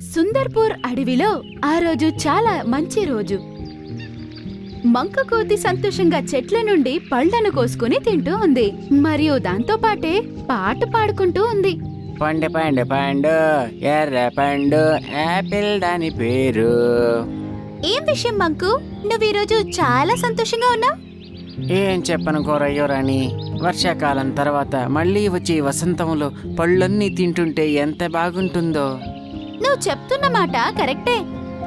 సుందర్పూర్ అడవిలో ఆ రోజు చాలా మంచి రోజు. మంక కోతి సంతోషంగా చెట్ల నుండి పళ్లను కోసుకుని తింటూ ఉంది. మరియు దాంతో పాటే పాట పాడుకుంటూ ఉంది. పండు పండు పండు ఎర్ర పండు యాపిల్ దాని పేరు. ఏం విషయం మంకు, నువ్వు ఈరోజు చాలా సంతోషంగా ఉన్నావు? ఏం చెప్పను గోరయ్యో రాణి, వర్షాకాలం తర్వాత మళ్ళీ వచ్చే వసంతంలో పళ్ళన్నీ తింటుంటే ఎంత బాగుంటుందో. నువ్వు చెప్తున్న మాట కరెక్టే.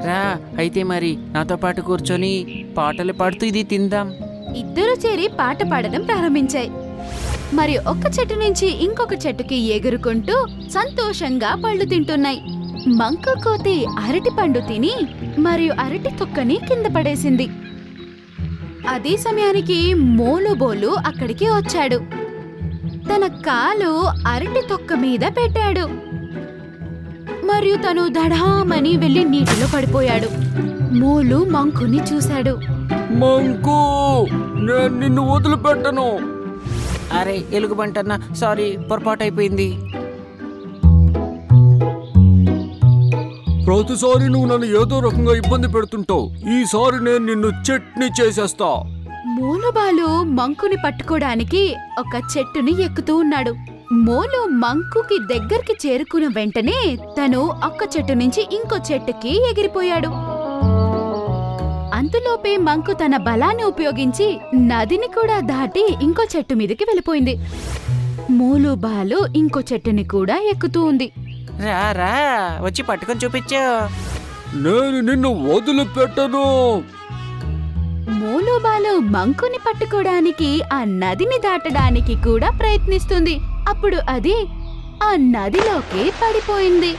రా అయితే మరి నాతో పాటు కూర్చొని పాటలు పాడుతూ ఇది తిందాం. ఇద్దరు చేరి పాట పాడడం ప్రారంభించాయి. మరియు ఒక్క చెట్టు నుంచి ఇంకొక చెట్టుకి ఎగురుకుంటూ సంతోషంగా పళ్ళు తింటున్నాయి. మంక కోతి అరటి పండు తిని మరియు అరటి తొక్కని కింద పడేసింది. అదే సమయానికి మోలుబోలు అక్కడికి వచ్చాడు. తన కాలు అరటి తొక్క మీద పెట్టాడు మరియు తను దడామని వెళ్లి నీటిలో పడిపోయాడు. మోలు మంకుని చూశాడు. మంకు, నేను నిన్ను వదిలిపెట్టను. అరే ఎలుగుబంటన్నా, సారీ, పొరపాటైపోయింది. ప్రతిసారి నువ్వు నన్ను ఏదో రకంగా ఇబ్బంది పెడుతుంటావు. ఈసారి నేను నిన్ను చట్నీ చేసేస్తా. మోలుబాలు మంకుని పట్టుకోవడానికి ఒక చెట్టుని ఎక్కుతూ ఉన్నాడు. మోలు మంకుకి దగ్గరికి చేరుకున్న వెంటనే తను ఒక్క చెట్టు నుంచి ఇంకో చెట్టుకి ఎగిరిపోయాడు. అంతలోపే మంకు తన బలాన్ని ఉపయోగించి నదిని కూడా దాటి ఇంకో చెట్టు మీదకి వెళ్ళిపోయింది. మోలుబాలు ఇంకో చెట్టుని కూడా ఎక్కుతూ ఉంది. రా రా వచ్చి పట్టుకొని చూపించు. నేను నిన్ను వదిలిపెట్టను. మోలుబాలు మంకుని పట్టుకోవడానికి ఆ నదిని దాటడానికి కూడా ప్రయత్నిస్తుంది. అప్పుడు అది ఆ నదిలోకి పడిపోయింది.